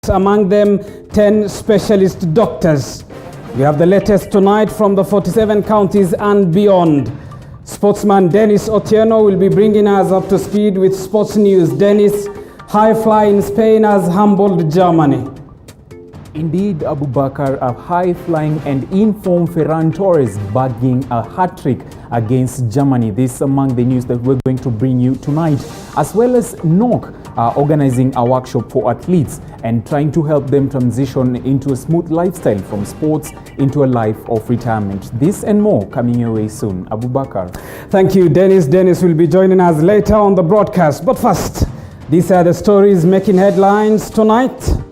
among them 10 specialist doctors. We have the latest tonight from the 47 counties and beyond. Sportsman Dennis Otieno will be bringing us up to speed with sports news. Dennis, high fly in Spain has humbled Germany. Indeed, Abubakar, a high-flying and in-form Ferran Torres bagging a hat-trick against Germany. This among the news that we're going to bring you tonight, as well as NOC organizing a workshop for athletes and trying to help them transition into a smooth lifestyle from sports into a life of retirement. This and more coming your way soon. Abubakar. Thank you, Dennis. Dennis will be joining us later on the broadcast. But first, these are the stories making headlines tonight.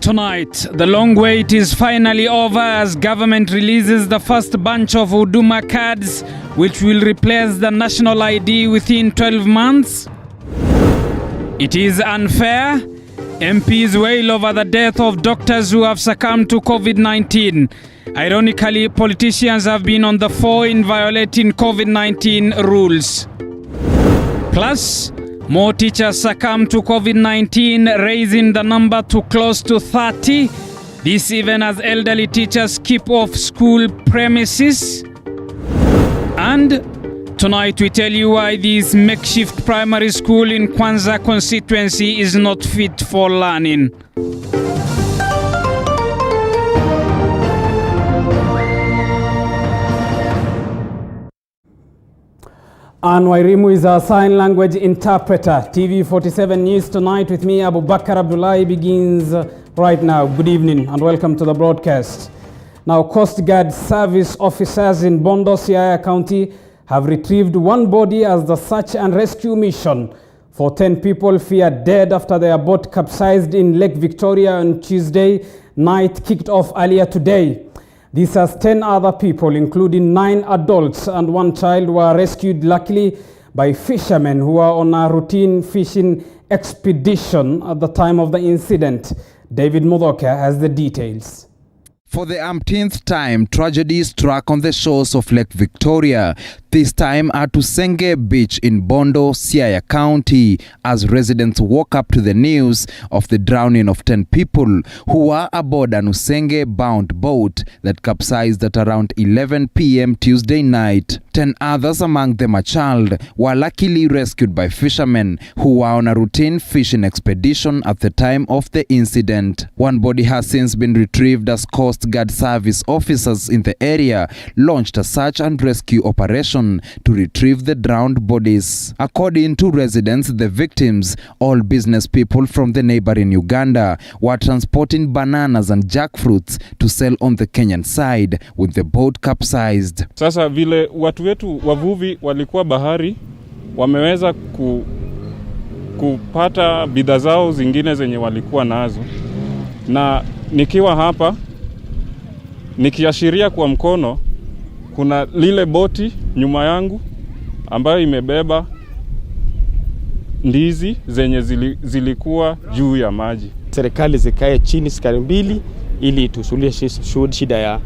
Tonight, the long wait is finally over as government releases the first bunch of Huduma cards, which will replace the national ID within 12 months. It is unfair. MPs wail over the death of doctors who have succumbed to COVID-19. Ironically, politicians have been on the fore in violating COVID-19 rules. Plus, more teachers succumb to COVID-19, raising the number to close to 30. This even as elderly teachers keep off school premises. And tonight we tell you why this makeshift primary school in Kwanza constituency is not fit for learning. And Wairimu is our sign language interpreter. TV47 News Tonight with me, Abubakar Abdullahi, begins right now. Good evening and welcome to the broadcast. Now, Coast Guard service officers in Bondo, Siaya County have retrieved one body as the search and rescue mission for 10 people feared dead after their boat capsized in Lake Victoria on Tuesday night kicked off earlier today. This as 10 other people, including 9 adults and 1 child, were rescued luckily by fishermen who were on a routine fishing expedition at the time of the incident. David Mudoka has the details. For the umpteenth time, tragedy struck on the shores of Lake Victoria, this time at Usenge Beach in Bondo, Siaya County, as residents woke up to the news of the drowning of 10 people who were aboard an Usenge-bound boat that capsized at around 11 p.m. Tuesday night. 10 others, among them a child, were luckily rescued by fishermen who were on a routine fishing expedition at the time of the incident. One body has since been retrieved as Coast Guard service officers in the area launched a search and rescue operation to retrieve the drowned bodies. According to residents, the victims, all business people from the neighboring Uganda, were transporting bananas and jackfruits to sell on the Kenyan side with the boat capsized. Sasa vile watu wetu wavuvi walikuwa bahari, wameweza kupata bidhaa zao zingine zenye walikuwa nazo. Na nikiwa hapa nikiashiria kwa mkono, kuna lile boti nyuma yangu ambayo imebeba ndizi zenye zilikuwa juu ya maji. Serikali zikae chini siku mbili ili tusuluhishe shida ya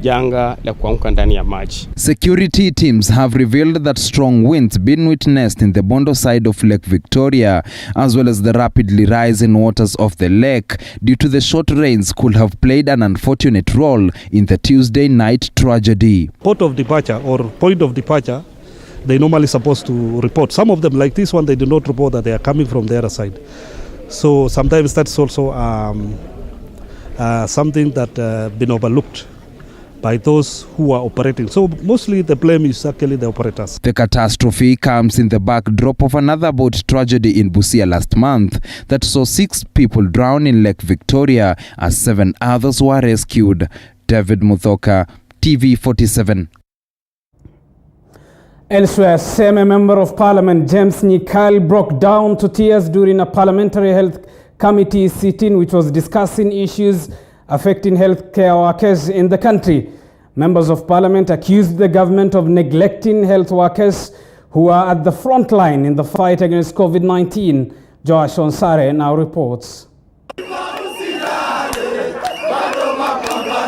janga la kuanguka ndani ya maji. Security teams have revealed that strong winds been witnessed in the Bondo side of Lake Victoria, as well as the rapidly rising waters of the lake due to the short rains could have played an unfortunate role in the Tuesday night tragedy. Port of departure or point of departure, they normally supposed to report. Some of them, like this one, they do not report that they are coming from the other side. So sometimes that's also something that been overlooked by those who are operating. So mostly the blame is actually the operators. The catastrophe comes in the backdrop of another boat tragedy in Busia last month that saw 6 people drown in Lake Victoria as 7 others were rescued. David Muthoka, TV47. Elsewhere, same member of Parliament James Nyikal broke down to tears during a parliamentary health committee sitting which was discussing issues affecting healthcare workers in the country. Members of Parliament accused the government of neglecting health workers who are at the front line in the fight against COVID-19. Joash Onsare now reports.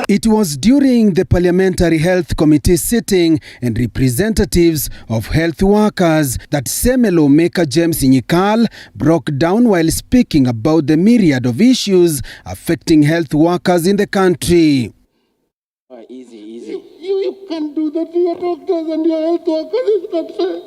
It was during the Parliamentary Health Committee sitting and representatives of health workers that Seme lawmaker James Nyikal broke down while speaking about the myriad of issues affecting health workers in the country. Easy. You can do that to your doctors and your health workers. It's not fair.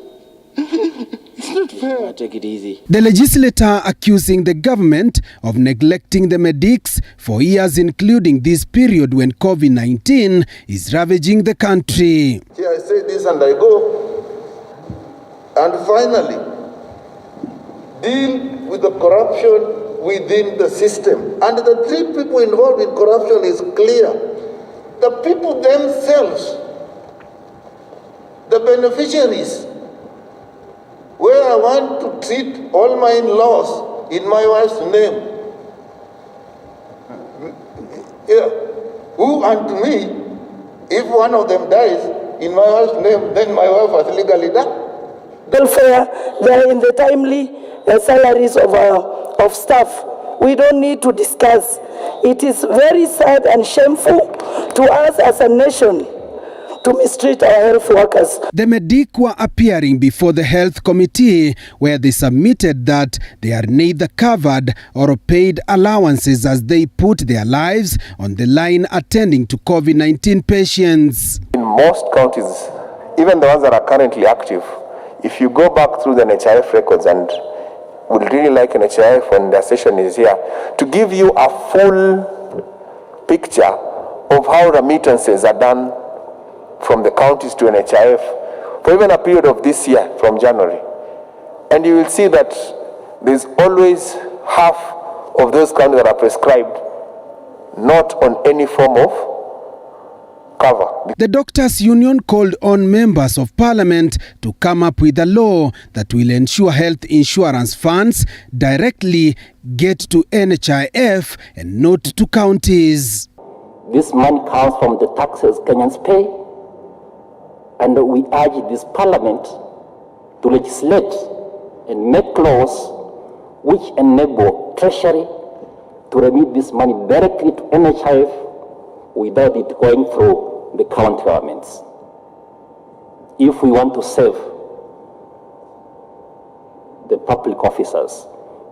It's not fair. Take it easy. The legislator accusing the government of neglecting the medics for years, including this period when COVID-19 is ravaging the country. Here I say this and I go. And finally, deal with the corruption within the system. And the three people involved in corruption is clear. The people themselves, the beneficiaries, where I want to treat all my in-laws in my wife's name. Yeah. Who unto me, if one of them dies in my wife's name, then my wife has legally died. Welfare, they are in the timely salaries of staff. We don't need to discuss. It is very sad and shameful to us as a nation to mistreat our health workers. The medic were appearing before the health committee where they submitted that they are neither covered or paid allowances as they put their lives on the line attending to COVID-19 patients. In most counties, even the ones that are currently active, if you go back through the NHIF records, and would really like NHIF when their session is here, to give you a full picture of how remittances are done from the counties to NHIF for even a period of this year, from January. And you will see that there's always half of those counties that are prescribed not on any form of cover. The Doctors' Union called on members of Parliament to come up with a law that will ensure health insurance funds directly get to NHIF and not to counties. This money comes from the taxes Kenyans pay, and we urge this Parliament to legislate and make laws which enable Treasury to remit this money directly to NHIF without it going through the county governments. If we want to save the public officers,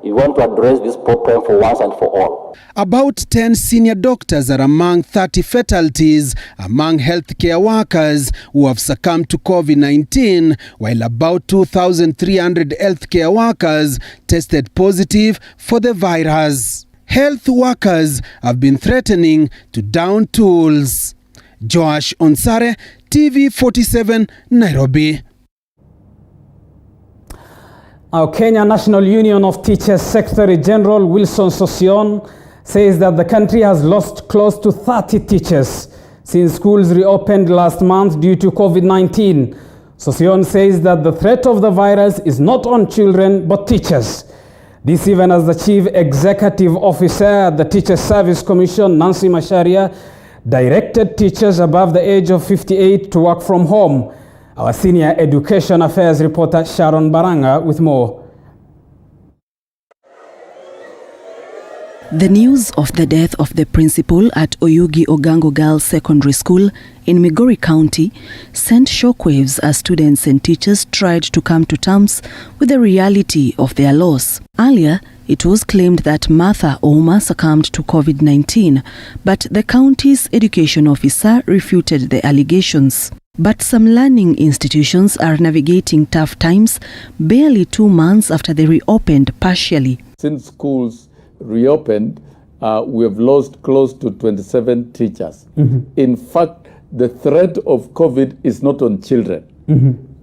we want to address this problem for once and for all. About 10 senior doctors are among 30 fatalities among healthcare workers who have succumbed to COVID-19, while about 2,300 healthcare workers tested positive for the virus. Health workers have been threatening to down tools. Joash Onsare, TV47, Nairobi. Our Kenya National Union of Teachers Secretary General Wilson Sosion says that the country has lost close to 30 teachers since schools reopened last month due to COVID-19. Sosion says that the threat of the virus is not on children but teachers. This even as the Chief Executive Officer at the Teachers Service Commission, Nancy Macharia, directed teachers above the age of 58 to work from home. Our Senior Education Affairs reporter Sharon Baranga with more. The news of the death of the principal at Oyugi Ogango Girls Secondary School in Migori County sent shockwaves as students and teachers tried to come to terms with the reality of their loss. Earlier, it was claimed that Martha Ouma succumbed to COVID-19, but the county's education officer refuted the allegations. But some learning institutions are navigating tough times barely 2 months after they reopened partially. Since schools reopened, we have lost close to 27 teachers. In fact, the threat of COVID is not on children.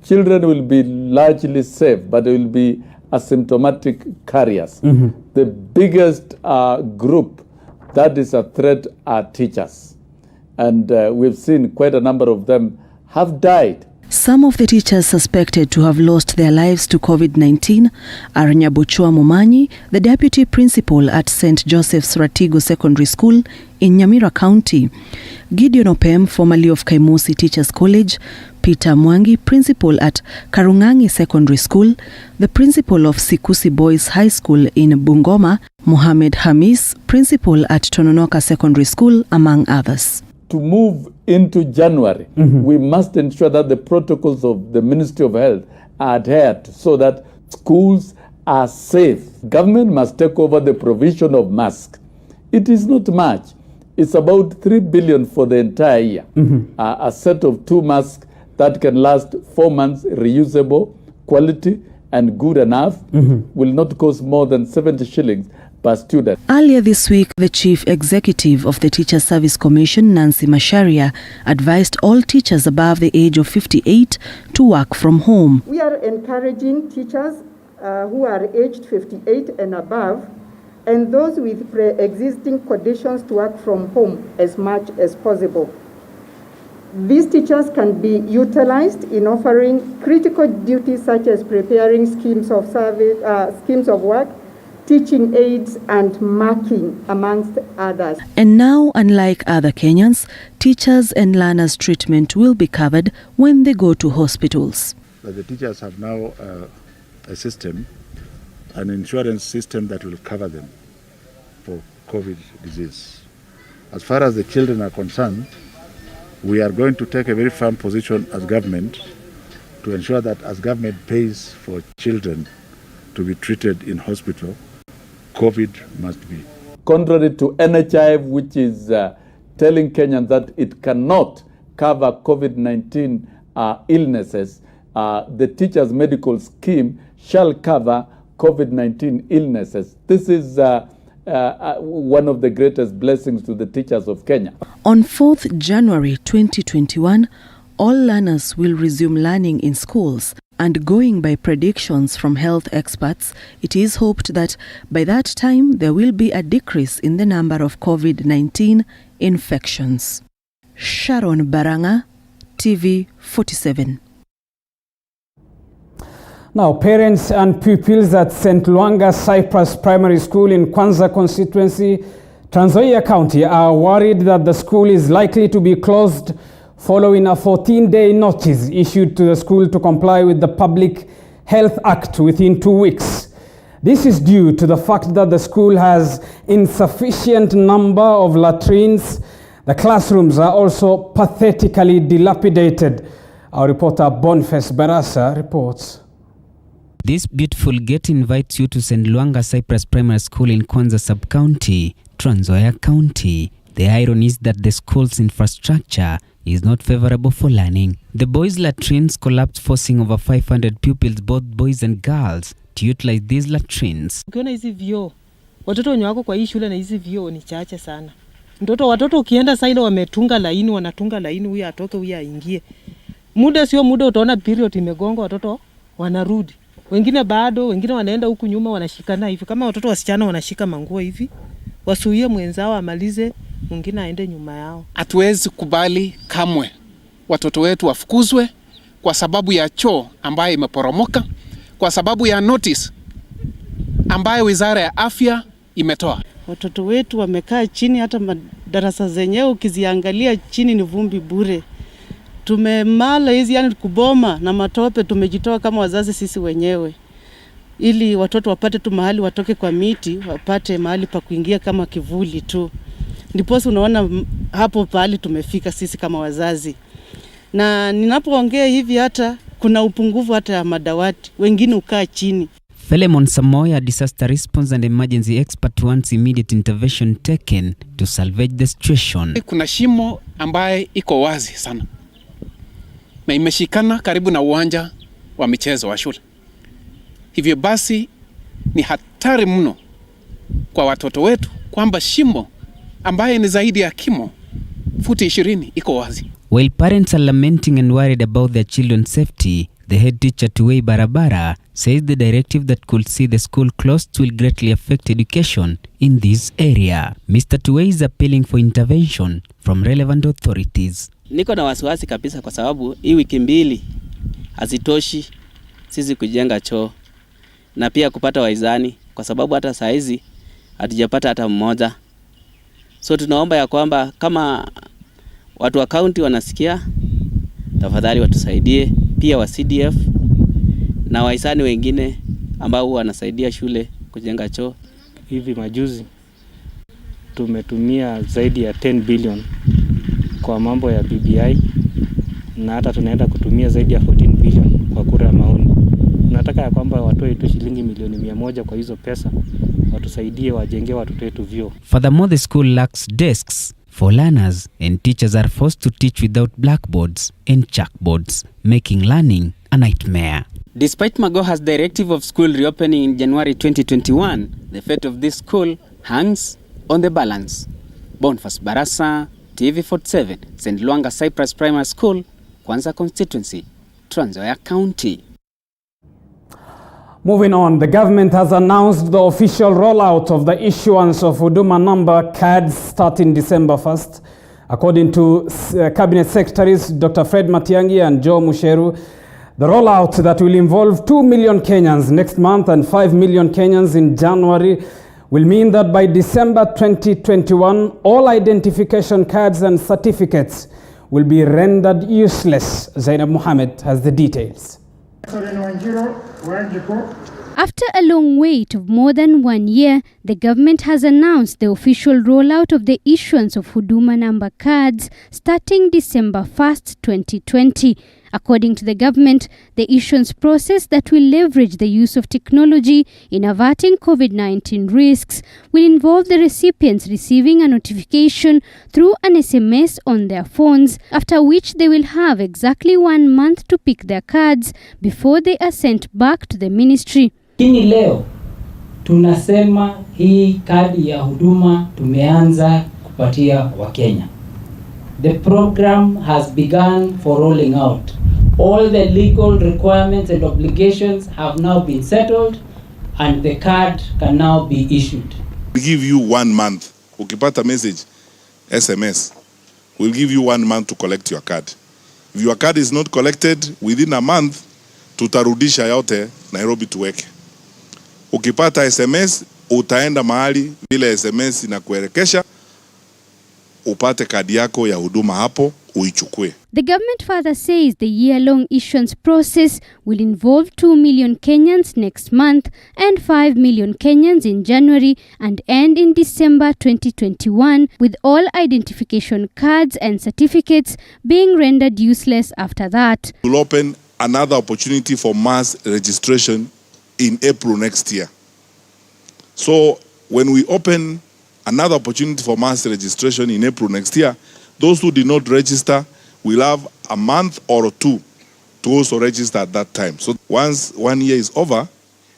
Children will be largely safe, but they will be asymptomatic carriers. The biggest group that is a threat are teachers. And we've seen quite a number of them have died. Some of the teachers suspected to have lost their lives to COVID-19 are Nyabochua Mumanyi, the deputy principal at St. Joseph's Ratigo Secondary School in Nyamira County, Gideon Opem, formerly of Kaimusi Teachers College, Peter Mwangi, principal at Karungangi Secondary School, the principal of Sikusi Boys High School in Bungoma, Mohamed Hamis, principal at Tononoka Secondary School, among others. to move into January, we must ensure that the protocols of the Ministry of Health are adhered to so that schools are safe. Government must take over the provision of masks. It is not much. It's about 3 billion for the entire year. A set of 2 masks that can last 4 months, reusable, quality, and good enough, will not cost more than 70 shillings per student. Earlier this week, the Chief Executive of the Teacher Service Commission, Nancy Macharia, advised all teachers above the age of 58 to work from home. We are encouraging teachers who are aged 58 and above, and those with pre-existing conditions to work from home as much as possible. These teachers can be utilized in offering critical duties such as preparing schemes of service, schemes of work, teaching aids, and marking, amongst others. And now, unlike other Kenyans, teachers and learners' treatment will be covered when they go to hospitals. The teachers have now a system, an insurance system that will cover them for COVID disease. As far as the children are concerned, we are going to take a very firm position as government to ensure that as government pays for children to be treated in hospital, COVID must be. Contrary to NHIF, which is telling Kenyans that it cannot cover COVID-19 illnesses, the teachers' medical scheme shall cover COVID-19 illnesses. This is one of the greatest blessings to the teachers of Kenya. On 4th January 2021, all learners will resume learning in schools. And going by predictions from health experts, it is hoped that by that time there will be a decrease in the number of COVID-19 infections. Sharon Baranga, TV47. Now, parents and pupils at St. Luanga Cyprus Primary School in Kwanza constituency, Trans Nzoia County, are worried that the school is likely to be closed following a 14-day notice issued to the school to comply with the Public Health Act within 2 weeks. This is due to the fact that the school has insufficient number of latrines. The classrooms are also pathetically dilapidated. Our reporter Boniface Barasa reports. This beautiful gate invites you to St. Luanga Cyprus Primary School in Kwanza Sub-County, Trans Nzoia County. The irony is that the school's infrastructure is not favorable for learning. The boys' latrines collapsed, forcing over 500 pupils, both boys and girls, to utilize these latrines. Ukiona hizi vyoo, watoto wenye wako kwa hii shule na hizi vyoo ni chache sana. Watoto ukienda sasa ile wametunga laini, wanatunga laini, huyu atoke huyu aingie. Muda sio muda utaona period imegonga, watoto wanarudi. Wengine bado, wengine wanaenda huku nyuma wanashikana hivi. Kama watoto wasichana wanashika manguo hivi, wasuie mwenzao amalize, mwingine aende nyuma yao. Hatuwezi kubali kamwe watoto wetu wafukuzwe kwa sababu ya choo ambayo imeporomoka, kwa sababu ya notice ambayo Wizara ya Afya imetoa. Watoto wetu wamekaa chini, hata madarasa zenyewe ukiziangalia chini ni vumbi bure. Tumemala hizi yani kuboma na matope, tumejitoa kama wazazi sisi wenyewe. Ili watoto wapate tu mahali watoke kwa miti, wapate mahali pa kuingia kama kivuli tu. Ndiposa unaona hapo pahali tumefika sisi kama wazazi. Na ninapoongea hivi hata kuna upungufu hata ya madawati, wengine ukaa chini. Philemon Samoya, disaster response and emergency expert, wants immediate intervention taken to salvage the situation. Kuna shimo ambaye iko wazi sana na imeshikana karibu na uwanja wa michezo wa shule. Hivyo basi ni hatari mno kwa watoto wetu kwamba shimo ambaye ni zaidi ya kimo futi 20 iko wazi. While parents are lamenting and worried about their children's safety, the head teacher Tuwei Barabara says the directive that could see the school closed will greatly affect education in this area. Mr. Tuwei is appealing for intervention from relevant authorities. Niko na wasiwasi kabisa kwa sababu hii wiki mbili hazitoshi sisi kujenga choo na pia kupata waizani, kwa sababu hata saa hizi hatujapata hata mmoja. So tunaomba ya kwamba kama watu wa county wanasikia, tafadhali watusaidie, pia wa CDF na wahisani wengine ambao wanasaidia shule kujenga choo. Hivi majuzi tumetumia zaidi ya 10 billion kwa mambo ya BBI na hata tunaenda kutumia zaidi ya 14 billion kwa kura ya maoni. Tunataka ya kwamba watoe tu shilingi milioni 100 kwa hizo pesa watusaidie wajenge watoto wetu vyoo. Furthermore, the school lacks desks for learners and teachers are forced to teach without blackboards and chalkboards, making learning a nightmare. Despite Magoha's directive of school reopening in January 2021, the fate of this school hangs on the balance. Boniface Barasa, TV47, St. Luanga Cyprus Primary School, Kwanza Constituency, Trans Nzoia County. Moving on, the government has announced the official rollout of the issuance of Huduma number cards starting December 1st. According to Cabinet Secretaries Dr. Fred Matiang'i and Joe Musheru, the rollout that will involve 2 million Kenyans next month and 5 million Kenyans in January will mean that by December 2021, all identification cards and certificates will be rendered useless. Zainab Mohammed has the details. After a long wait of more than 1 year, the government has announced the official rollout of the issuance of Huduma number cards starting December 1st, 2020. According to the government, the issuance process that will leverage the use of technology in averting COVID-19 risks will involve the recipients receiving a notification through an SMS on their phones, after which they will have exactly 1 month to pick their cards before they are sent back to the ministry. Lakini leo tunasema hii kadi ya huduma tumeanza kupatia Wakenya. The program has begun for rolling out. All the legal requirements and obligations have now been settled and the card can now be issued. We give you 1 month. Ukipata message, SMS, we'll give you 1 month to collect your card. If your card is not collected within a month, tutarudisha yote Nairobi tuweke. Ukipata SMS, utaenda mahali vile SMS inakuelekesha, upate kadi yako ya huduma hapo, uichukue. The government further says the year-long issuance process will involve 2 million Kenyans next month and 5 million Kenyans in January and end in December 2021, with all identification cards and certificates being rendered useless after that. We'll open another opportunity for mass registration in April next year. So when we open another opportunity for mass registration in April next year, those who did not register will have a month or 2 to also register at that time. So once 1 year is over,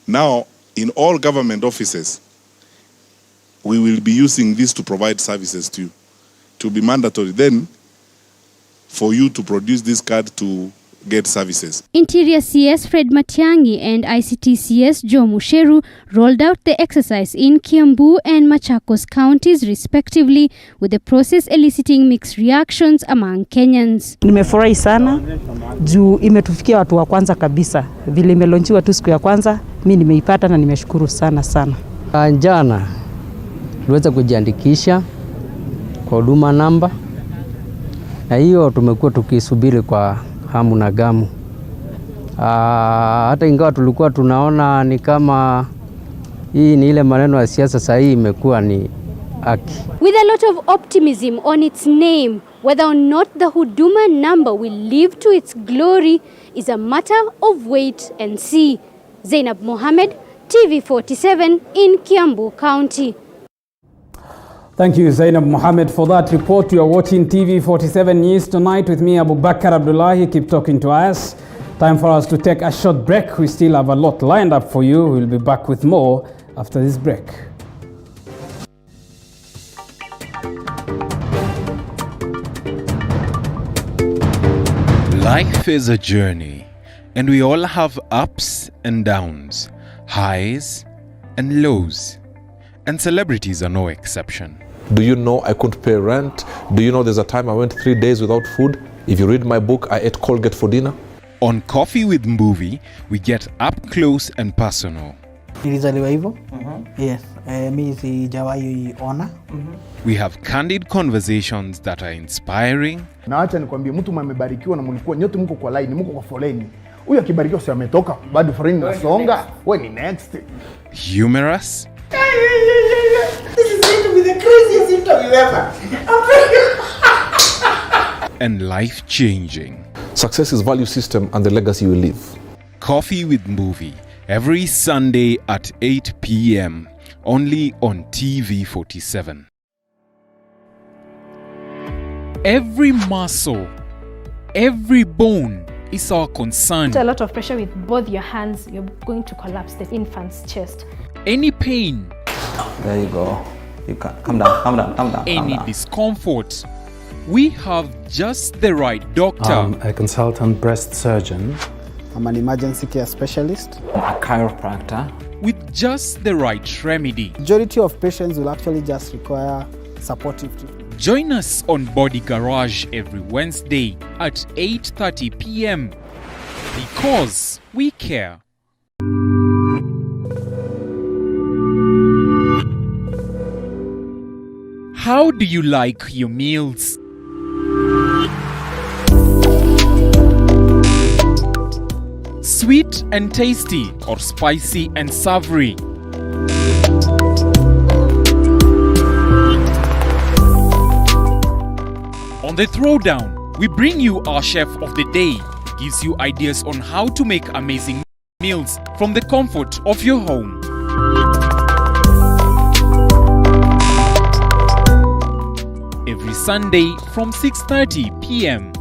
now in all government offices, we will be using this to provide services to you. It will be mandatory then for you to produce this card to get services. Interior CS Fred Matiang'i and ICT CS Joe Musheru rolled out the exercise in Kiambu and Machakos counties respectively, with the process eliciting mixed reactions among Kenyans. Nimefurahi sana juu imetufikia watu wa kwanza kabisa. Vile imelonchiwa tu siku ya kwanza, mimi nimeipata na nimeshukuru sana sana. Jana tuliweza kujiandikisha kwa huduma namba, na hiyo tumekuwa tukisubiri kwa hamu na gamu. Hata ingawa tulikuwa tunaona ni kama hii ni ile maneno ya siasa, sasa hii imekuwa ni haki. With a lot of optimism on its name, whether or not the Huduma number will live to its glory is a matter of wait and see. Zainab Mohammed, TV47 in Kiambu County. Thank you, Zainab Mohammed, for that report. You are watching TV47 News Tonight with me, Abu Bakar Abdullahi. Keep talking to us. Time for us to take a short break. We still have a lot lined up for you. We'll be back with more after this break. Life is a journey, and we all have ups and downs, highs and lows, and celebrities are no exception. Do you know I couldn't pay rent? Do you know there's a time I went 3 days without food? If you read my book, I ate Colgate for dinner. On Coffee with Movie, we get up close and personal. Nilizaliwa hivyo. Yes. Mimi sijawahi ona. We have candid conversations that are inspiring. Na acha nikwambie, mtu mmebarikiwa na mlikuwa nyote mko kwa line, mko kwa foleni. Huyu akibarikiwa sio ametoka, bado foleni nasonga. Wewe ni next. Humorous. This is going to be the craziest interview ever. and life-changing. Success is value system and the legacy you leave. Coffee with Movie, every Sunday at 8 p.m. only on TV47. Every muscle, every bone is our concern. A lot of pressure with both your hands, you're going to collapse the infant's chest. Any pain, there you go. You can calm down. Any discomfort, we have just the right doctor. I'm a consultant breast surgeon. I'm an emergency care specialist. I'm a chiropractor. With just the right remedy. Majority of patients will actually just require supportive treatment. Join us on Body Garage every Wednesday at 8:30 p.m. because we care. How do you like your meals? Sweet and tasty or spicy and savory? On the Throwdown, we bring you our chef of the day, gives you ideas on how to make amazing meals from the comfort of your home. Every Sunday from 6:30 p.m.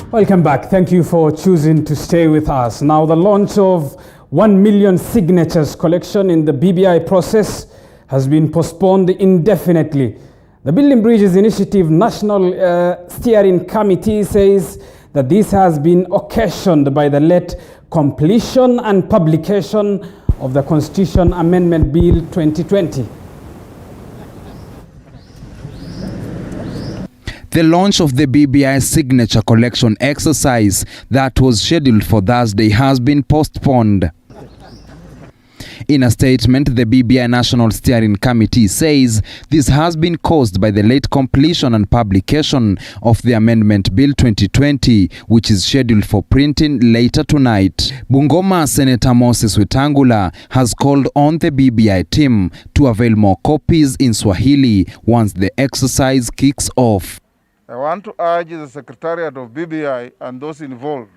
Welcome back. Thank you for choosing to stay with us. Now, the launch of 1 million signatures collection in the BBI process has been postponed indefinitely. The Building Bridges Initiative National Steering Committee says that this has been occasioned by the late completion and publication of the Constitution Amendment Bill 2020. The launch of the BBI signature collection exercise that was scheduled for Thursday has been postponed. In a statement, the BBI National Steering Committee says this has been caused by the late completion and publication of the Amendment Bill 2020, which is scheduled for printing later tonight. Bungoma Senator Moses Wetangula has called on the BBI team to avail more copies in Swahili once the exercise kicks off. I want to urge the Secretariat of BBI and those involved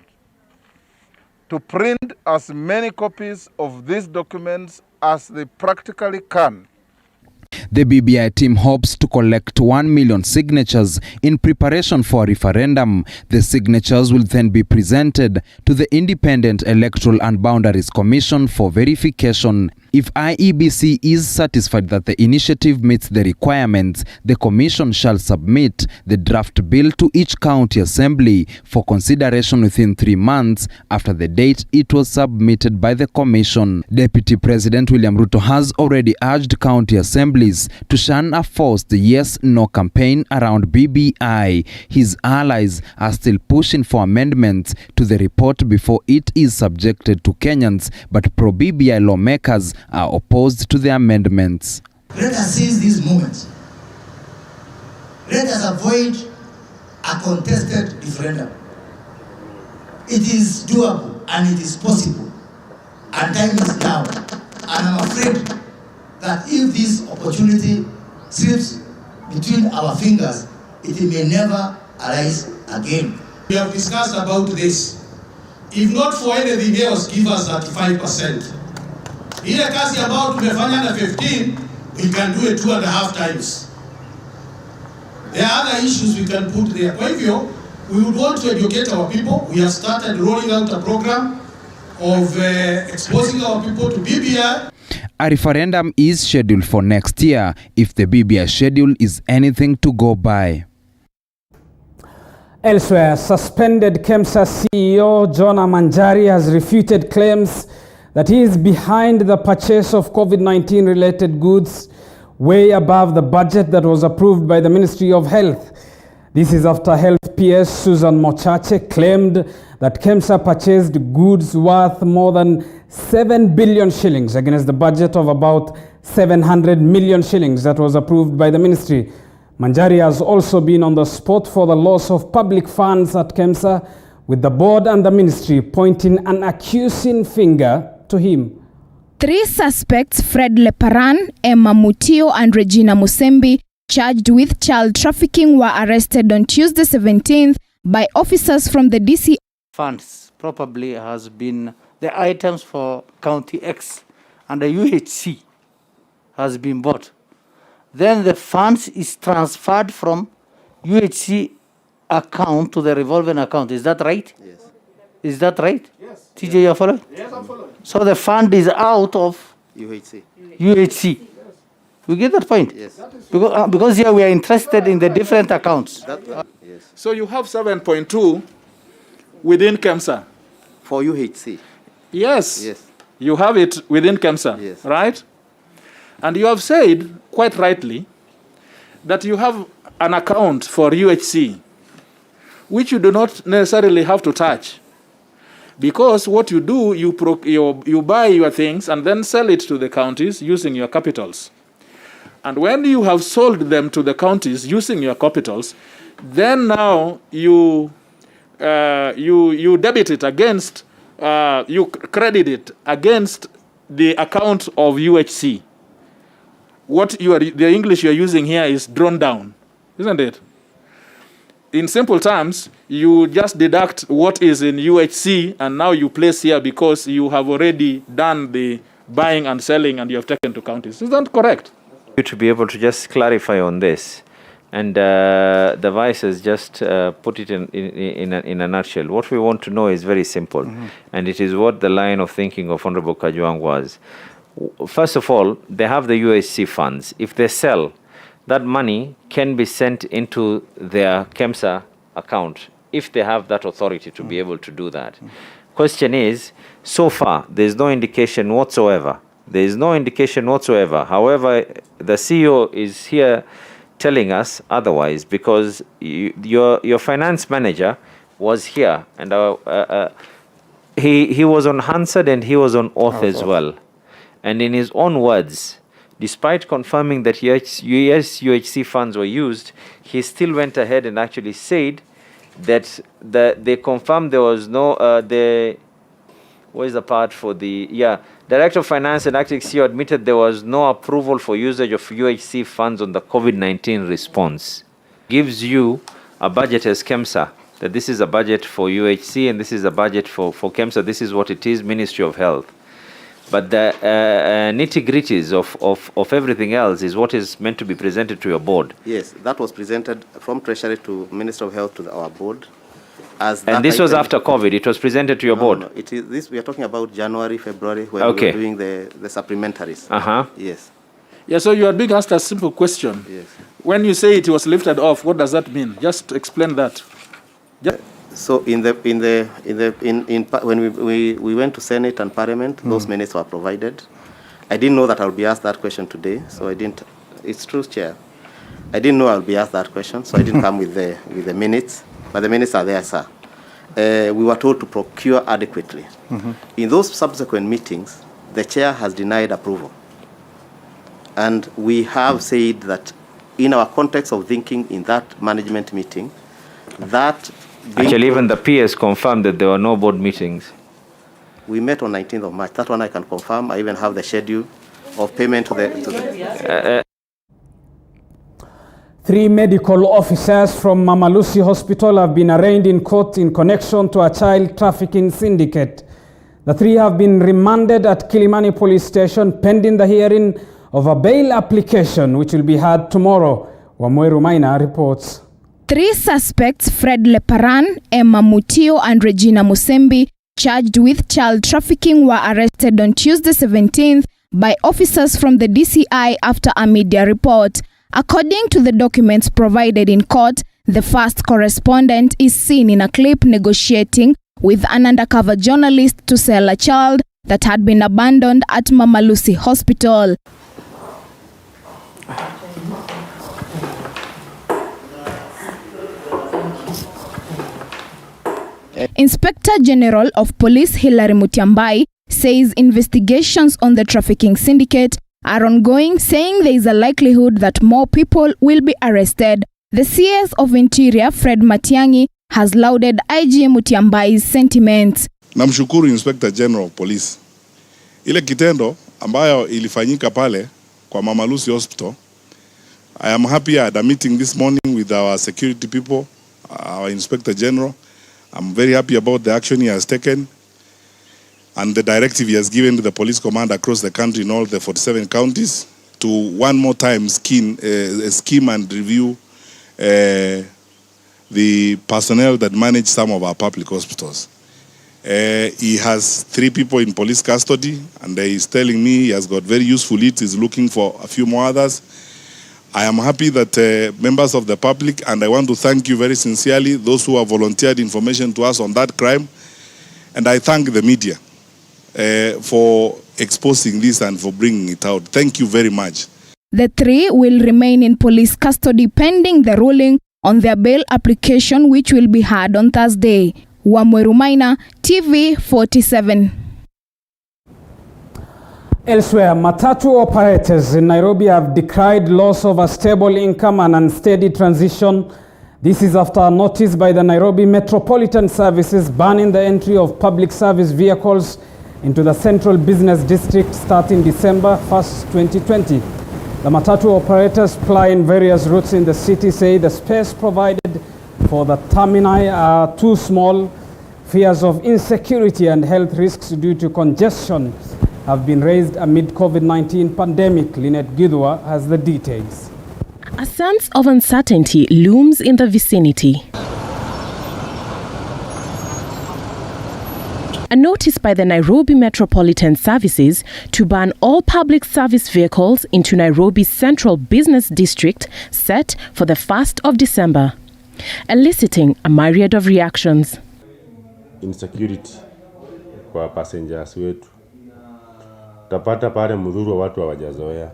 to print as many copies of these documents as they practically can. The BBI team hopes to collect 1 million signatures in preparation for a referendum. The signatures will then be presented to the Independent Electoral and Boundaries Commission for verification. If IEBC is satisfied that the initiative meets the requirements, the Commission shall submit the draft bill to each county assembly for consideration within 3 months after the date it was submitted by the Commission. Deputy President William Ruto has already urged county assemblies to shun a forced yes-no campaign around BBI. His allies are still pushing for amendments to the report before it is subjected to Kenyans, but pro-BBI lawmakers are opposed to the amendments. Let us seize these moments. Let us avoid a contested referendum. It is doable and it is possible. And time is now. And I'm afraid that if this opportunity slips between our fingers, it may never arise again. We have discussed about this. If not for anything else, give us 35%. Ile kazi ambao tumefanya na 15, we can do it 2.5 times. There are other issues we can put there. Kwa hivyo, we would want to educate our people. We have started rolling out a program of exposing our people to BBI. A referendum is scheduled for next year if the BBI schedule is anything to go by. Elsewhere, suspended KEMSA CEO Jonah Manjari has refuted claims that he is behind the purchase of COVID-19 related goods way above the budget that was approved by the Ministry of Health. This is after Health PS Susan Mochache claimed that KEMSA purchased goods worth more than 7 billion shillings against the budget of about 700 million shillings that was approved by the ministry. Manjari has also been on the spot for the loss of public funds at KEMSA, with the board and the ministry pointing an accusing finger to him. 3 suspects, Fred Leparan, Emma Mutio and Regina Musembi, charged with child trafficking, were arrested on Tuesday 17th by officers from the DC. Funds probably has been the items for County X and the UHC has been bought. Then the funds is transferred from UHC account to the revolving account. Is that right? Yes. Is that right? Yes. TJ, you follow? Yes, I'm following. So the fund is out of UHC. UHC. Yes. We get that point? Yes. Because here we are interested in the different accounts. Yes. So you have 7.2 within KEMSA. For UHC. Yes. Yes. You have it within KEMSA, yes. Right? And you have said, quite rightly, that you have an account for UHC, which you do not necessarily have to touch. Because what you do, you buy your things and then sell it to the counties using your capitals. And when you have sold them to the counties using your capitals, then now you debit it against, you credit it against the account of UHC. What the English you are using here is drawn down, isn't it? In simple terms, you just deduct what is in UHC and now you place here because you have already done the buying and selling and you have taken to counties. Is that correct? You to be able to just clarify on this, and the Vice has just put it in a nutshell. What we want to know is very simple, and it is what the line of thinking of Honorable Kajwang was. First of all, they have the UHC funds. If they sell, that money can be sent into their KEMSA account if they have that authority to be able to do that. Question is, so far, there's no indication whatsoever. There is no indication whatsoever. However, the CEO is here telling us otherwise because your finance manager was here and he was on Hansard and he was on Oath as well. And in his own words, despite confirming that UHC funds were used, he still went ahead and actually said that they confirmed there was no, what is the part for the, Director of Finance and Acting CEO admitted there was no approval for usage of UHC funds on the COVID-19 response. Gives you a budget as KEMSA, that this is a budget for UHC and this is a budget for KEMSA, this is what it is, Ministry of Health. But the nitty-gritties of everything else is what is meant to be presented to your board. Yes, that was presented from Treasury to Minister of Health to our board. And this was after COVID, it was presented to your board? No, it is this, we are talking about January, February, when we were doing the supplementaries. Yes. Yeah, so you are being asked a simple question. Yes. When you say it was lifted off, what does that mean? Just explain that. So when we went to Senate and Parliament, those minutes were provided. I didn't know that I would be asked that question today, so I didn't. It's true, Chair. I didn't know I would be asked that question, so I didn't come with the minutes. But the minutes are there, sir. We were told to procure adequately. In those subsequent meetings, the chair has denied approval. And we have said that in our context of thinking in that management meeting, that... Actually, even the PS confirmed that there were no board meetings. We met on 19th of March. That one I can confirm. I even have the schedule of payment to the... 3 medical officers from Mama Lucy Hospital have been arraigned in court in connection to a child trafficking syndicate. The 3 have been remanded at Kilimani Police Station pending the hearing of a bail application which will be heard tomorrow. Wamweru Maina reports. 3 suspects, Fred Leparan, Emma Mutio and Regina Musembi, charged with child trafficking were arrested on Tuesday 17th by officers from the DCI after a media report. According to the documents provided in court, the first correspondent is seen in a clip negotiating with an undercover journalist to sell a child that had been abandoned at Mama Lucy Hospital. Inspector General of Police Hilary Mutiambai says investigations on the trafficking syndicate are ongoing, saying there is a likelihood that more people will be arrested. The CS of Interior, Fred Matiang'i, has lauded IG Mutiambai's sentiments. Namshukuru Inspector General of Police. Ile kitendo ambayo ilifanyika pale kwa Mama Lucy Hospital, I am happy I had a meeting this morning with our security people, our Inspector General. I'm very happy about the action he has taken and the directive he has given to the police command across the country in all the 47 counties to one more time scheme and review the personnel that manage some of our public hospitals. He has 3 people in police custody and he's telling me he has got very useful leads. He's looking for a few more others. I am happy that members of the public, and I want to thank you very sincerely, those who have volunteered information to us on that crime, and I thank the media for exposing this and for bringing it out. Thank you very much. The 3 will remain in police custody pending the ruling on their bail application, which will be heard on Thursday. Wamweru Maina, TV47. Elsewhere, matatu operators in Nairobi have decried loss of a stable income and unsteady transition. This is after a notice by the Nairobi Metropolitan Services banning the entry of public service vehicles into the Central Business District starting December 1st, 2020. The matatu operators plying various routes in the city say the space provided for the termini are too small. Fears of insecurity and health risks due to congestion have been raised amid COVID-19 pandemic. Lynette Gidwa has the details. A sense of uncertainty looms in the vicinity. A notice by the Nairobi Metropolitan Services to ban all public service vehicles into Nairobi's Central Business District set for the 1st of December, eliciting a myriad of reactions. Insecurity kwa passengers wetu. Tapata pale mdhuru wa watu hawajazoea.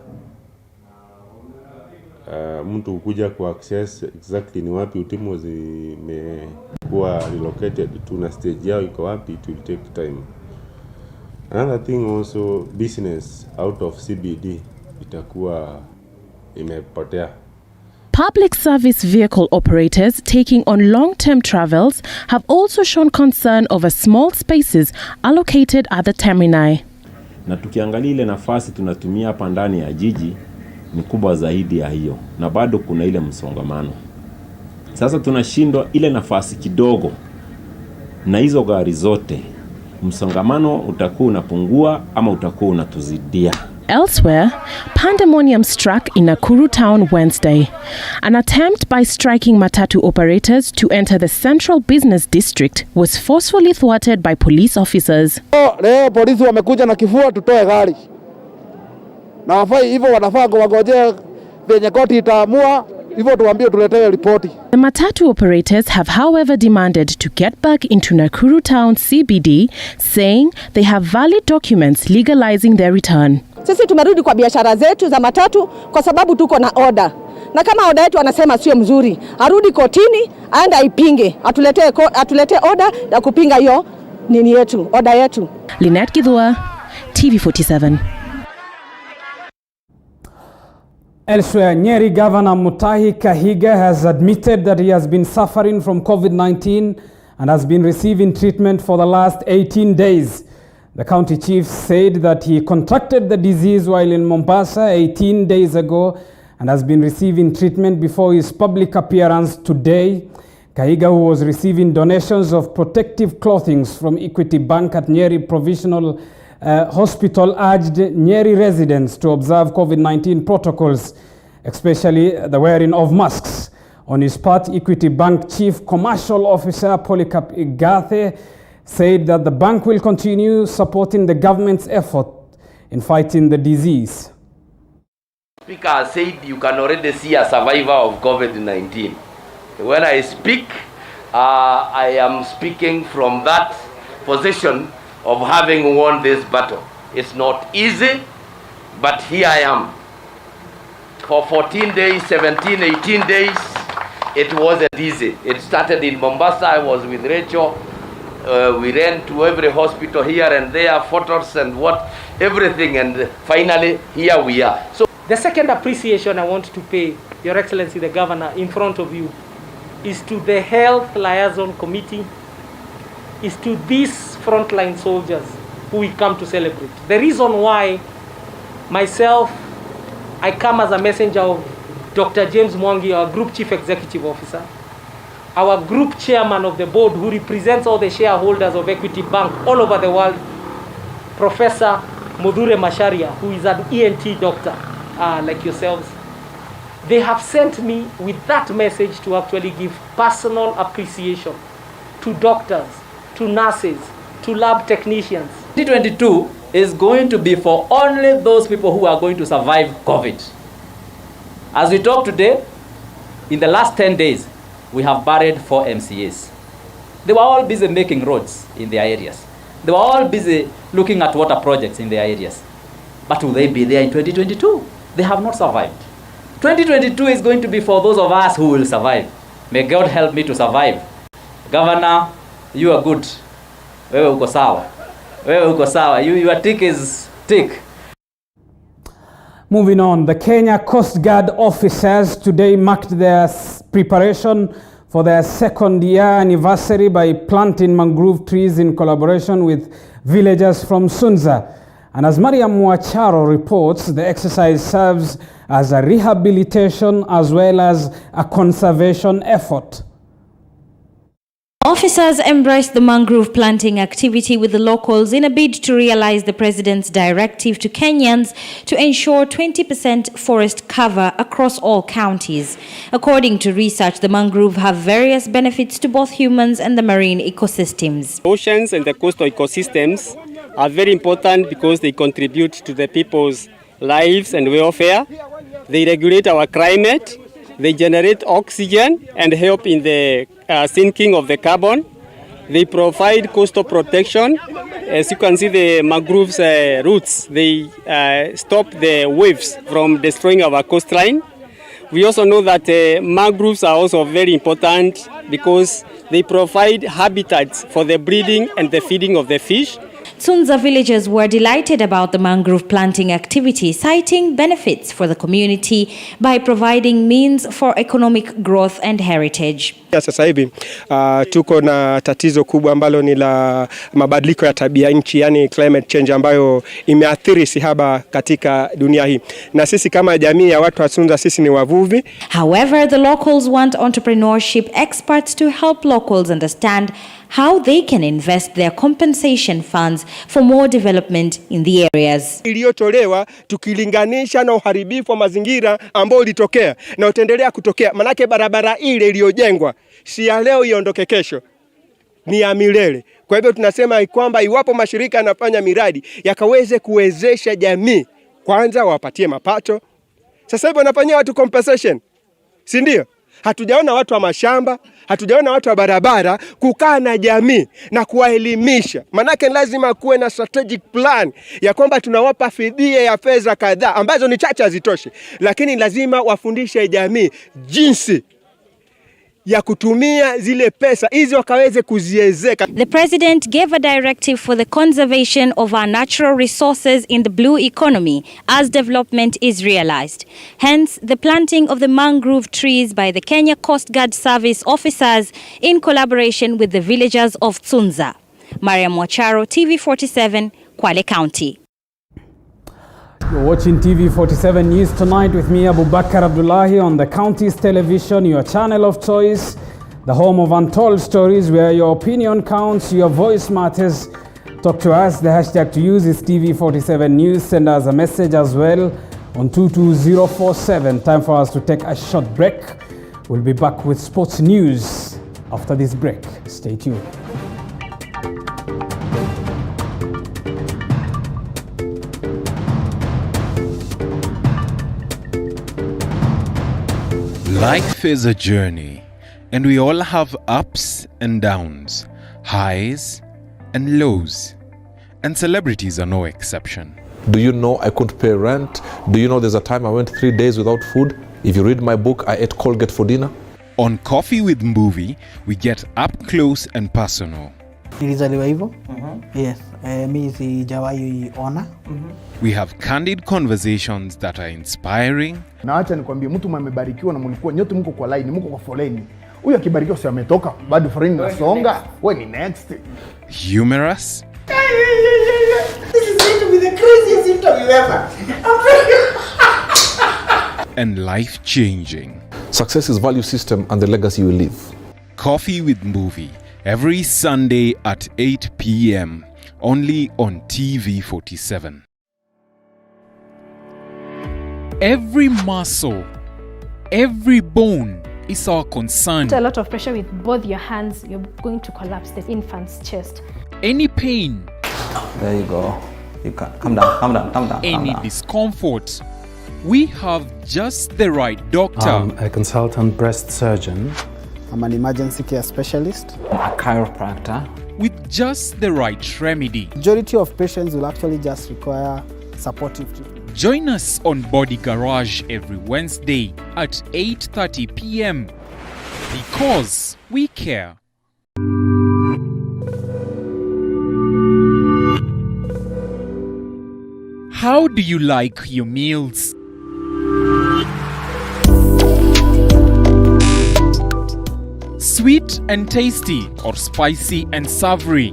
Mtu ukuja ku access exactly ni wapi utimu zimekuwa relocated to na stage yao iko wapi, it will take time. Another thing also, business out of CBD itakuwa imepotea. Public service vehicle operators taking on long-term travels have also shown concern over small spaces allocated at the termini. Na tukiangalia ile nafasi tunatumia hapa ndani ya jiji ni kubwa zaidi ya hiyo, na bado kuna ile msongamano. Sasa tunashindwa ile nafasi kidogo na hizo gari zote, msongamano utakuwa unapungua ama utakuwa unatuzidia. Elsewhere, pandemonium struck in Nakuru town Wednesday. An attempt by striking matatu operators to enter the Central Business District was forcefully thwarted by police officers. Leo polisi wamekuja na kifua tutoe gari. Na wafai hivyo wanafaa wangojea venye koti itaamua hivyo tuambie tuletewe ripoti. The matatu operators have however demanded to get back into Nakuru town CBD, saying they have valid documents legalizing their return. Sisi tumerudi kwa biashara zetu za matatu kwa sababu tuko na order. Na kama order yetu anasema sio mzuri, arudi kotini aende aipinge. Atulete order ya kupinga hiyo nini yetu, order yetu. Lynette Gidwa, TV47. Elsewhere, Nyeri Governor Mutahi Kahiga has admitted that he has been suffering from COVID-19 and has been receiving treatment for the last 18 days. The county chief said that he contracted the disease while in Mombasa 18 days ago and has been receiving treatment before his public appearance today. Kahiga, who was receiving donations of protective clothing from Equity Bank at Nyeri Provisional Hospital, urged Nyeri residents to observe COVID-19 protocols, especially the wearing of masks. On his part, Equity Bank Chief Commercial Officer Polycarp Igathe said that the bank will continue supporting the government's effort in fighting the disease. Speaker said you can already see a survivor of COVID-19. When I speak, I am speaking from that position of having won this battle. It's not easy, but here I am. For 14 days, 17, 18 days, it wasn't easy. It started in Mombasa. I was with Rachel. We ran to every hospital here and there, photos and everything, and finally here we are. So the second appreciation I want to pay, Your Excellency the Governor, in front of you, is to the Health Liaison Committee, is to these frontline soldiers who we come to celebrate. The reason why myself, I come as a messenger of Dr. James Mwangi, our Group Chief Executive Officer, our Group Chairman of the board who represents all the shareholders of Equity Bank all over the world, Professor Mudhure Masharia, who is an ENT doctor like yourselves. They have sent me with that message to actually give personal appreciation to doctors, to nurses, to lab technicians. 2022 is going to be for only those people who are going to survive COVID. As we talk today, in the last 10 days, we have buried 4 MCAs. They were all busy making roads in their areas. They were all busy looking at water projects in their areas. But will they be there in 2022? They have not survived. 2022 is going to be for those of us who will survive. May God help me to survive. Governor, you are good. Wewe uko sawa. Wewe uko sawa. Your tick is tick. Moving on, the Kenya Coast Guard officers today marked their preparation for their second year anniversary by planting mangrove trees in collaboration with villagers from Sunza. And as Mariam Mwacharo reports, the exercise serves as a rehabilitation as well as a conservation effort. Officers embraced the mangrove planting activity with the locals in a bid to realize the president's directive to Kenyans to ensure 20% forest cover across all counties. According to research, the mangrove have various benefits to both humans and the marine ecosystems. Oceans and the coastal ecosystems are very important because they contribute to the people's lives and welfare. They regulate our climate. They generate oxygen and help in the sinking of the carbon. They provide coastal protection. As you can see, the mangroves roots, they stop the waves from destroying our coastline. We also know that mangroves are also very important because they provide habitats for the breeding and the feeding of the fish. Tunza villagers were delighted about the mangrove planting activity, citing benefits for the community by providing means for economic growth and heritage. Sasa hivi tuko na tatizo kubwa ambalo ni la mabadiliko ya tabia nchi, yani climate change, ambayo imeathiri sihaba katika dunia hii. Na sisi kama jamii ya watu wa Tunza, sisi ni wavuvi. However, the locals want entrepreneurship experts to help locals understand how they can invest their compensation funds for more development in the areas. Iliyotolewa tukilinganisha na uharibifu wa mazingira ambao ulitokea na utaendelea kutokea. Manake barabara ile iliyojengwa si ya leo iondoke kesho, ni ya milele. Kwa hivyo tunasema kwamba iwapo mashirika yanafanya miradi yakaweze kuwezesha jamii, kwanza wapatie mapato. Sasa hivi wanafanyia watu compensation, si ndio? Hatujaona watu wa mashamba, hatujaona watu wa barabara kukaa na jamii na kuwaelimisha. Manake lazima kuwe na strategic plan ya kwamba tunawapa fidia ya fedha kadhaa ambazo ni chache hazitoshi, lakini lazima wafundishe jamii jinsi ya kutumia zile pesa hizi wakaweze kuziezeka. The president gave a directive for the conservation of our natural resources in the blue economy as development is realized. Hence, the planting of the mangrove trees by the Kenya Coast Guard Service officers in collaboration with the villagers of Tunza. Mariam Wacharo, TV47, Kwale County. You're watching TV47 News Tonight with me, Abubakar Abdullahi, on the county's television, your channel of choice, the home of untold stories where your opinion counts, your voice matters. Talk to us. The hashtag to use is TV47 News. Send us a message as well on 22047. Time for us to take a short break. We'll be back with sports news after this break. Stay tuned. Life is a journey, and we all have ups and downs, highs and lows, and celebrities are no exception. Do you know I couldn't pay rent? Do you know there's a time I went 3 days without food? If you read my book, I ate Colgate for dinner. On Coffee with Mbuvi, we get up close and personal. Nilizaliwa hivyo. Yes. Mimi sijawahi ona. We have candid conversations that are inspiring. Na acha nikwambie, mtu mmebarikiwa na mlikuwa nyote mko kwa line, mko kwa foleni. Huyu akibarikiwa sio ametoka, bado foleni inasonga. Wewe ni next. Humorous. This is going to be the craziest interview ever. And life-changing. Success is value system and the legacy you leave. Coffee with Mbuvi, every Sunday at 8 p.m. only on TV47. Every muscle, every bone is our concern. A lot of pressure with both your hands, you're going to collapse the infant's chest. Any pain. There you go. You can come down, come down, come down. Any discomfort. We have just the right doctor. I'm a consultant breast surgeon. I'm an emergency care specialist. A chiropractor. With just the right remedy. Majority of patients will actually just require supportive treatment. Join us on Body Garage every Wednesday at 8:30 p.m. because we care. How do you like your meals? Sweet and tasty or spicy and savory?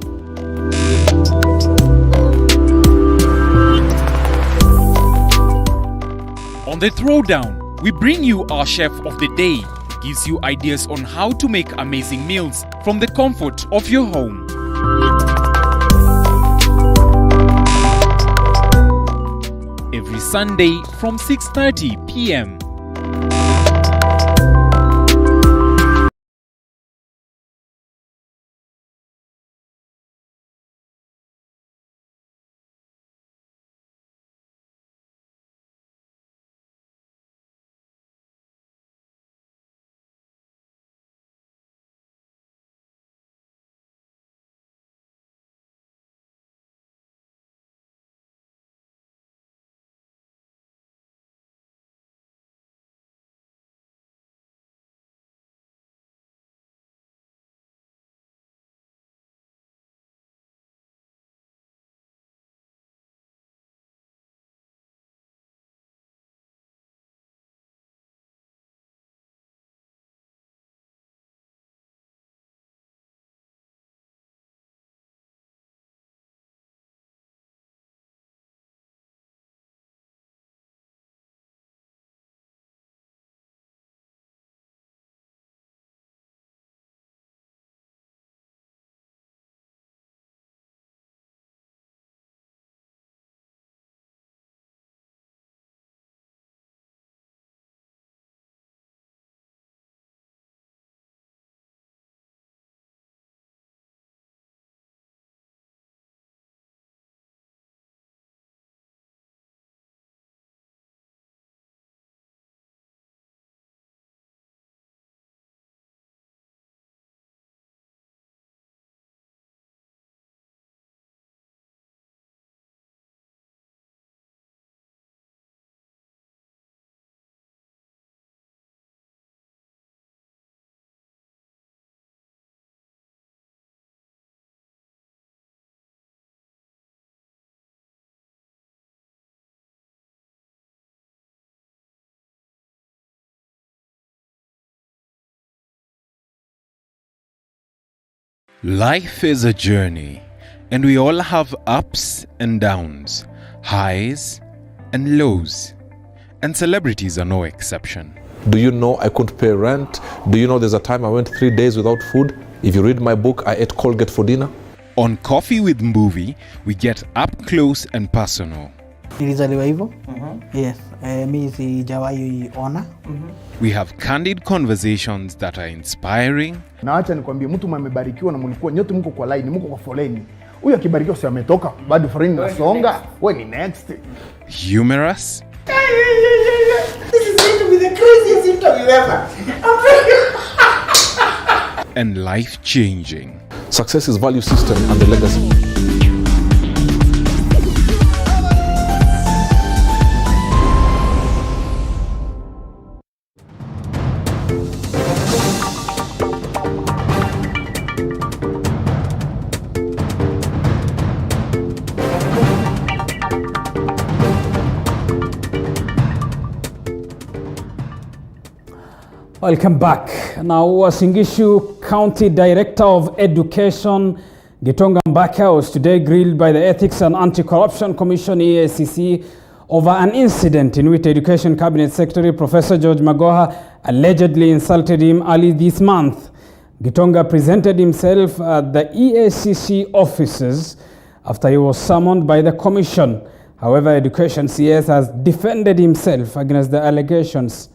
On the Throwdown, we bring you our chef of the day, gives you ideas on how to make amazing meals from the comfort of your home. Every Sunday from 6:30 p.m. Life is a journey, and we all have ups and downs, highs and lows, and celebrities are no exception. Do you know I couldn't pay rent? Do you know there's a time I went 3 days without food? If you read my book, I ate Colgate for dinner. On Coffee with Mbuvi, we get up close and personal. Nilizaliwa hivyo. Yes. Mimi sijawahi ona. We have candid conversations that are inspiring. Na acha nikwambie, mtu mmebarikiwa na mlikuwa nyote mko kwa line, mko kwa foleni. Huyu akibarikiwa si ametoka, bado foleni nasonga. Wewe ni next. Humorous. This is going to be the craziest interview ever. And life-changing. Success is value system and the legacy. Welcome back. Now, Singishu County Director of Education Gitonga Mbaka was today grilled by the Ethics and Anti-Corruption Commission EACC over an incident in which Education Cabinet Secretary Professor George Magoha allegedly insulted him early this month. Gitonga presented himself at the EACC offices after he was summoned by the commission. However, Education CS has defended himself against the allegations.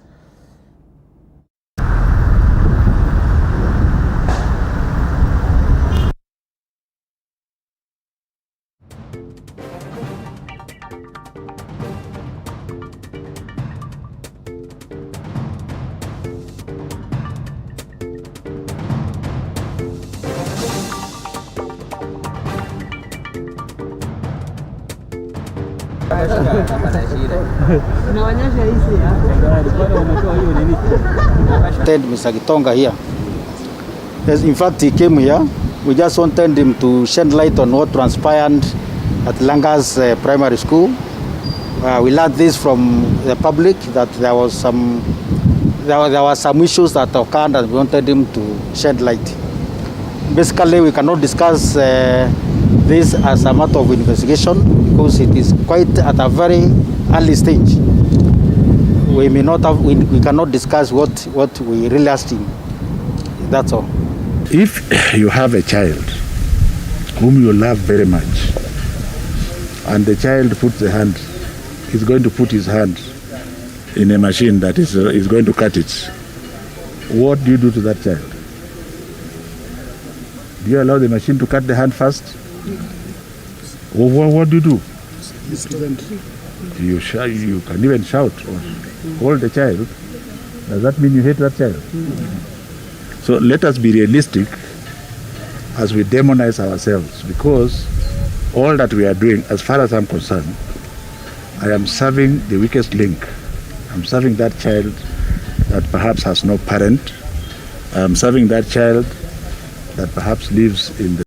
Mr. Gitonga here. Yes, in fact, he came here. We just wanted him to shed light on what transpired at Langas Primary School. We learned this from the public that there were some issues that occurred, and we wanted him to shed light. Basically, we cannot discuss this as a matter of investigation because it is quite at a very early stage. we may not have, we cannot discuss what we really asked him. That's all. If you have a child whom you love very much, and the child puts the hand, is going to put his hand in a machine that is going to cut it, what do you do to that child? Do you allow the machine to cut the hand first? What do you do? You can even shout or hold the child. Does that mean you hate that child? So let us be realistic as we demonize ourselves, because all that we are doing, as far as I'm concerned, I am serving the weakest link. I'm serving that child that perhaps has no parent. I'm serving that child that perhaps lives in the